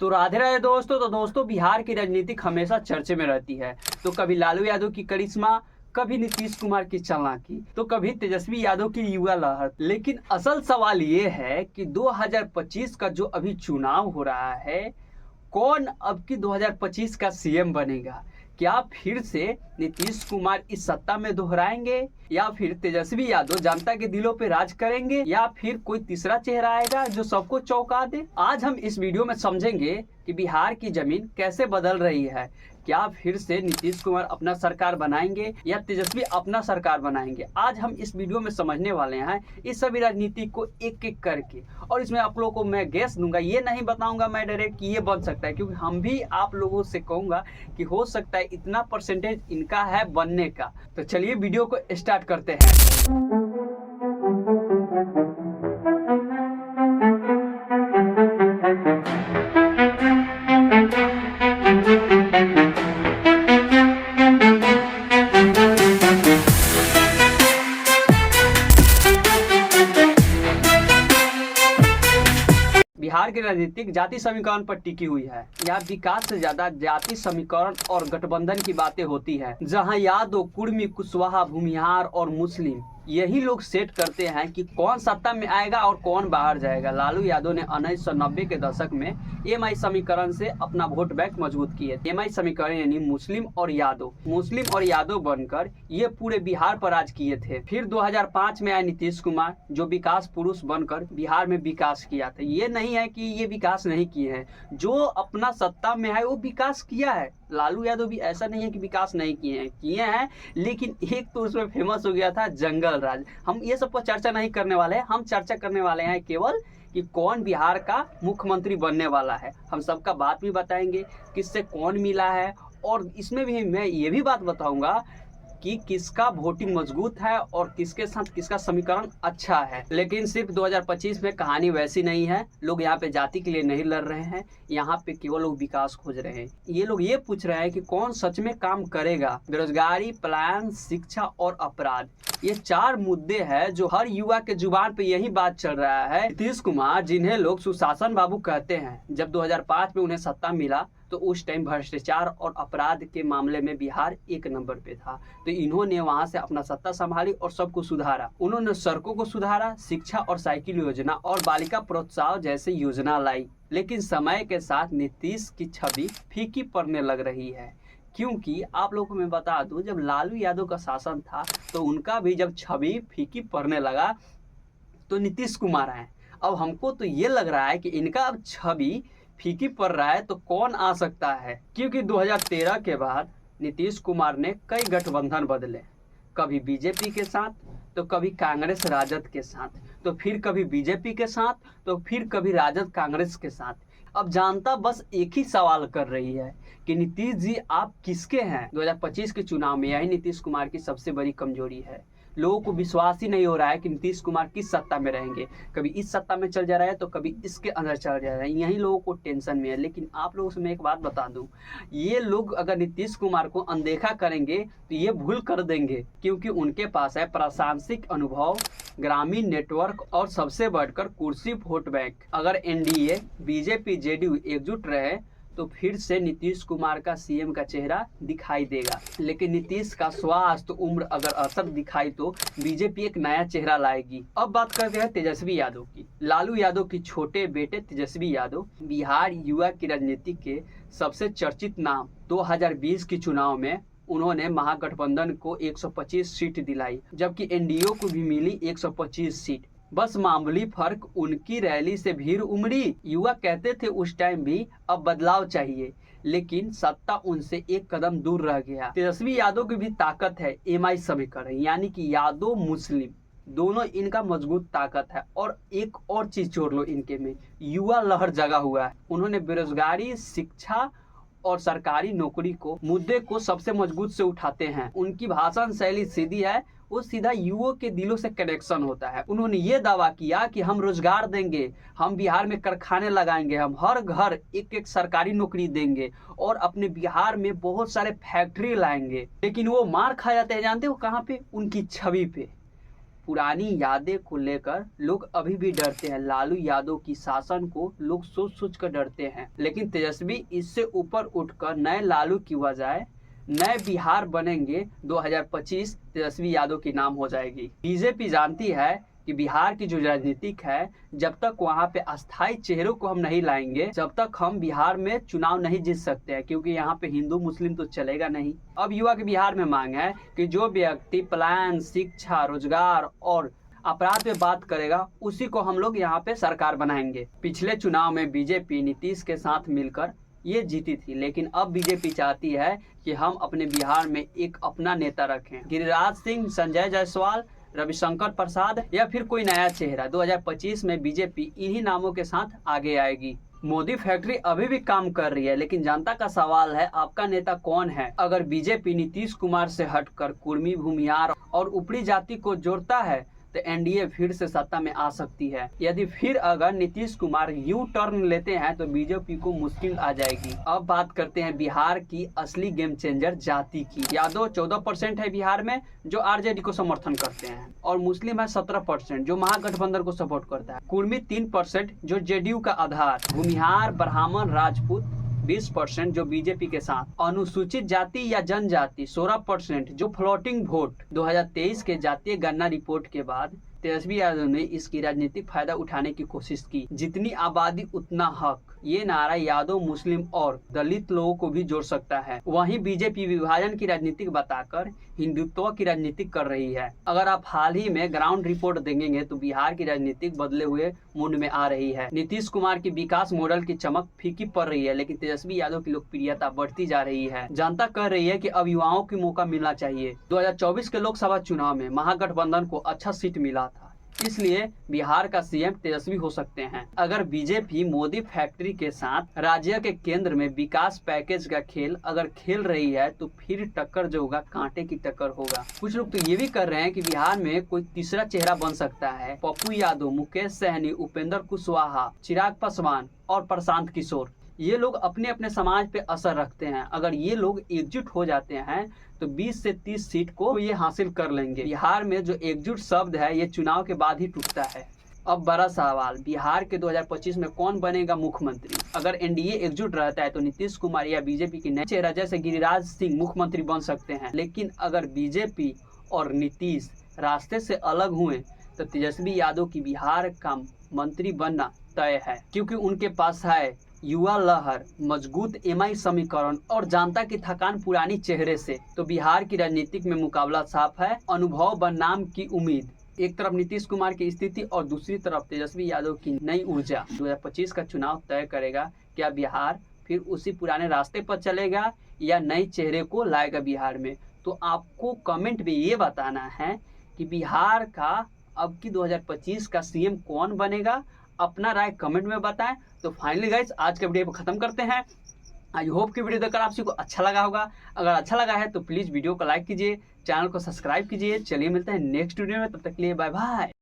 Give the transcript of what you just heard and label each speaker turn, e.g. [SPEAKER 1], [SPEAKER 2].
[SPEAKER 1] तो राधे राधे दोस्तों। तो दोस्तों, बिहार की राजनीतिक हमेशा चर्चे में रहती है। तो कभी लालू यादव की करिश्मा, कभी नीतीश कुमार की चालाकी, तो कभी तेजस्वी यादव की युवा लहर। लेकिन असल सवाल ये है कि 2025 का जो अभी चुनाव हो रहा है, कौन अब की 2025 का सीएम बनेगा? क्या फिर से नीतीश कुमार इस सत्ता में दोहराएंगे, या फिर तेजस्वी यादव जनता के दिलों पे राज करेंगे, या फिर कोई तीसरा चेहरा आएगा जो सबको चौंका दे? आज हम इस वीडियो में समझेंगे कि बिहार की जमीन कैसे बदल रही है। क्या फिर से नीतीश कुमार अपना सरकार बनाएंगे या तेजस्वी अपना सरकार बनाएंगे? आज हम इस वीडियो में समझने वाले हैं इस सभी राजनीति को एक एक करके। और इसमें आप लोगों को मैं गेस दूंगा, ये नहीं बताऊंगा मैं डायरेक्ट कि ये बन सकता है, क्योंकि हम भी आप लोगों से कहूंगा कि हो सकता है इतना परसेंटेज इनका है बनने का। तो चलिए वीडियो को स्टार्ट करते हैं। बिहार की राजनीतिक जाति समीकरण पर टिकी हुई है। यहाँ विकास से ज्यादा जाति समीकरण और गठबंधन की बातें होती है, जहाँ यादव, कुर्मी, कुशवाहा, भूमिहार और मुस्लिम यही लोग सेट करते हैं कि कौन सत्ता में आएगा और कौन बाहर जाएगा। लालू यादव ने 1990 के दशक में एमआई समीकरण से अपना वोट बैंक मजबूत किए। एमआई समीकरण यानी मुस्लिम और यादव बनकर ये पूरे बिहार पर राज किए थे। फिर 2005 में आए नीतीश कुमार, जो विकास पुरुष बनकर बिहार में विकास किया था। ये नहीं है कि ये विकास नहीं किए हैं, जो अपना सत्ता में है वो विकास किया है। लालू यादव भी ऐसा नहीं है कि विकास नहीं किए हैं, लेकिन एक तो उसमें फेमस हो गया था जंगल राज। हम ये सब पर चर्चा नहीं करने वाले हैं। हम चर्चा करने वाले हैं केवल कि कौन बिहार का मुख्यमंत्री बनने वाला है। हम सबका बात भी बताएंगे, किससे कौन मिला है, और इसमें भी मैं ये भी बात बताऊंगा कि किसका वोटिंग मजबूत है और किसके साथ किसका समीकरण अच्छा है। लेकिन सिर्फ 2025 में कहानी वैसी नहीं है। लोग यहाँ पे जाति के लिए नहीं लड़ रहे हैं, यहाँ पे केवल लोग विकास खोज रहे हैं। ये लोग ये पूछ रहे हैं कि कौन सच में काम करेगा। बेरोजगारी, पलायन, शिक्षा और अपराध, ये 4 मुद्दे हैं जो हर युवा के जुबान पे यही बात चल रहा है। नीतीश कुमार, जिन्हें लोग सुशासन बाबू कहते हैं, जब 2005 में उन्हें सत्ता मिला तो उस टाइम भ्रष्टाचार और अपराध के मामले में बिहार 1 नंबर पे था। तो इन्होंने वहां से अपना सत्ता संभाली और सबको सुधारा। उन्होंने सड़कों को सुधारा, शिक्षा और साइकिल योजना और बालिका प्रोत्साहन जैसे योजना लाई। लेकिन समय के साथ नीतीश की छवि फीकी पड़ने लग रही है, क्योंकि आप लोगों को मैं बता दूं, जब लालू यादव का शासन था तो उनका भी जब छवि फीकी पड़ने लगा तो नीतीश कुमार आए। अब हमको तो ये लग रहा है कि इनका अब छवि फीकी पड़ रहा है, तो कौन आ सकता है? क्योंकि 2013 के बाद नीतीश कुमार ने कई गठबंधन बदले, कभी बीजेपी के साथ, तो कभी कांग्रेस राजद के साथ, तो फिर कभी बीजेपी के साथ, तो फिर कभी राजद कांग्रेस के साथ। अब जनता बस एक ही सवाल कर रही है कि नीतीश जी आप किसके हैं? 2025 के चुनाव में यही नीतीश कुमार की सबसे बड़ी कमजोरी है। लोगों को विश्वास ही नहीं हो रहा है कि नीतीश कुमार किस सत्ता में रहेंगे। कभी इस सत्ता में चल जा रहा है तो कभी इसके अंदर चल जा रहा है। यही लोगों को टेंशन में है। लेकिन आप लोगों से मैं एक बात बता दूं, ये लोग अगर नीतीश कुमार को अनदेखा करेंगे तो ये भूल कर देंगे, क्योंकि उनके पास है प्रासंगिक अनुभव, ग्रामीण नेटवर्क और सबसे बढ़कर कुर्सी वोट बैंक। अगर एनडीए, बीजेपी, जेडीयू एकजुट रहे तो फिर से नीतीश कुमार का सीएम का चेहरा दिखाई देगा। लेकिन नीतीश का स्वास्थ्य, उम्र अगर असर दिखाई तो बीजेपी एक नया चेहरा लाएगी। अब बात करते हैं तेजस्वी यादव की। लालू यादव की छोटे बेटे तेजस्वी यादव बिहार युवा की राजनीति के सबसे चर्चित नाम। 2020 के चुनाव में उन्होंने महागठबंधन को 125 सीट दिलाई, जबकि एनडीए को भी मिली 125 सीट। बस मामूली फर्क, उनकी रैली से भीड़ उमड़ी। युवा कहते थे उस टाइम भी अब बदलाव चाहिए, लेकिन सत्ता उनसे एक कदम दूर रह गया। तेजस्वी यादव की भी ताकत है एमआई समीकरण, यानी कि यादव मुस्लिम दोनों इनका मजबूत ताकत है। और एक और चीज जोड़ लो इनके में, युवा लहर जगा हुआ है। उन्होंने बेरोजगारी, शिक्षा और सरकारी नौकरी को मुद्दे को सबसे मजबूत से उठाते हैं। उनकी भाषण शैली सीधी है, वो सीधा युवाओं के दिलों से कनेक्शन होता है। उन्होंने ये दावा किया कि हम रोजगार देंगे, हम बिहार में कारखाने लगाएंगे, हम हर घर एक एक सरकारी नौकरी देंगे और अपने बिहार में बहुत सारे फैक्ट्री लाएंगे। लेकिन वो मार खा जाते हैं, जानते हो कहाँ पे? उनकी छवि पे। पुरानी यादें को लेकर लोग अभी भी डरते हैं। लालू यादव की शासन को लोग सोच सोच कर डरते हैं, लेकिन तेजस्वी इससे ऊपर उठकर नए लालू की बजाय नए बिहार बनेंगे। 2025 तेजस्वी यादव की नाम हो जाएगी। बीजेपी जानती है कि बिहार की जो राजनीतिक है, जब तक वहां पे अस्थायी चेहरों को हम नहीं लाएंगे, जब तक हम बिहार में चुनाव नहीं जीत सकते हैं, क्योंकि यहाँ पे हिंदू मुस्लिम तो चलेगा नहीं। अब युवा के बिहार में मांग है कि जो व्यक्ति पलायन, शिक्षा, रोजगार और अपराध पे बात करेगा, उसी को हम लोग यहाँ पे सरकार बनाएंगे। पिछले चुनाव में बीजेपी नीतीश के साथ मिलकर ये जीती थी, लेकिन अब बीजेपी चाहती है कि हम अपने बिहार में एक अपना नेता रखें। गिरिराज सिंह, संजय जायसवाल, रविशंकर प्रसाद या फिर कोई नया चेहरा। 2025 में बीजेपी इन्हीं नामों के साथ आगे आएगी। मोदी फैक्ट्री अभी भी काम कर रही है, लेकिन जनता का सवाल है आपका नेता कौन है। अगर बीजेपी नीतीश कुमार से हटकर कुर्मी, भूमिहार और ऊपरी जाति को जोड़ता है तो एनडीए फिर से सत्ता में आ सकती है। यदि फिर अगर नीतीश कुमार यू टर्न लेते हैं तो बीजेपी को मुश्किल आ जाएगी। अब बात करते हैं बिहार की असली गेम चेंजर जाति की। यादव 14% है बिहार में, जो आरजेडी को समर्थन करते हैं, और मुस्लिम है 17%, जो महागठबंधन को सपोर्ट करता है। कुर्मी 3%, जो जेडीयू का आधार। भूमिहार, ब्राह्मण, राजपूत 20%, जो बीजेपी के साथ। अनुसूचित जाति या जनजाति 16%, जो फ्लोटिंग वोट। 2023 के जातीय गणना रिपोर्ट के बाद तेजस्वी यादव ने इसकी राजनीतिक फायदा उठाने की कोशिश की। जितनी आबादी उतना हक, ये नारा यादव, मुस्लिम और दलित लोगों को भी जोड़ सकता है। वहीं बीजेपी विभाजन की राजनीति बताकर हिंदुत्व की राजनीति कर रही है। अगर आप हाल ही में ग्राउंड रिपोर्ट देखेंगे तो बिहार की राजनीति बदले हुए मूड में आ रही है। नीतीश कुमार की विकास मॉडल की चमक फीकी पड़ रही है, लेकिन तेजस्वी यादव की लोकप्रियता बढ़ती जा रही है। जनता कह रही है कि अब युवाओं को मौका मिलना चाहिए। 2024 के लोकसभा चुनाव में महागठबंधन को अच्छा सीट मिला था, इसलिए बिहार का सीएम तेजस्वी हो सकते हैं। अगर बीजेपी मोदी फैक्ट्री के साथ राज्य के केंद्र में विकास पैकेज का खेल अगर खेल रही है तो फिर टक्कर जो होगा कांटे की टक्कर होगा। कुछ लोग तो ये भी कर रहे हैं कि बिहार में कोई तीसरा चेहरा बन सकता है। पप्पू यादव, मुकेश सहनी, उपेंद्र कुशवाहा, चिराग पासवान और प्रशांत किशोर, ये लोग अपने अपने समाज पे असर रखते हैं। अगर ये लोग एकजुट हो जाते हैं तो 20 से 30 सीट को ये हासिल कर लेंगे। बिहार में जो एकजुट शब्द है ये चुनाव के बाद ही टूटता है। अब बड़ा सवाल, बिहार के 2025 में कौन बनेगा मुख्यमंत्री। अगर एनडीए एकजुट रहता है तो नीतीश कुमार या बीजेपी की नए चेहरा जैसे गिरिराज सिंह मुख्यमंत्री बन सकते हैं। लेकिन अगर बीजेपी और नीतीश रास्ते से अलग हुए तो तेजस्वी यादव की बिहार का मंत्री बनना तय है, क्योंकि उनके पास है युवा लहर, मजबूत एमआई समीकरण और जनता की थकान पुरानी चेहरे से। तो बिहार की राजनीतिक में मुकाबला साफ है, अनुभव बनाम की उम्मीद। एक तरफ नीतीश कुमार की स्थिति और दूसरी तरफ तेजस्वी यादव की नई ऊर्जा। 2025 का चुनाव तय करेगा क्या बिहार फिर उसी पुराने रास्ते पर चलेगा या नए चेहरे को लाएगा बिहार में। तो आपको कमेंट में ये बताना है कि बिहार का अब की 2025 का सीएम कौन बनेगा। अपना राय कमेंट में बताएं। तो फाइनली गाइस आज का वीडियो को खत्म करते हैं। आई होप कि वीडियो देखकर आप सभी को अच्छा लगा होगा। अगर अच्छा लगा है तो प्लीज वीडियो को लाइक कीजिए, चैनल को सब्सक्राइब कीजिए। चलिए मिलते हैं नेक्स्ट वीडियो में, तब तक के लिए बाय बाय।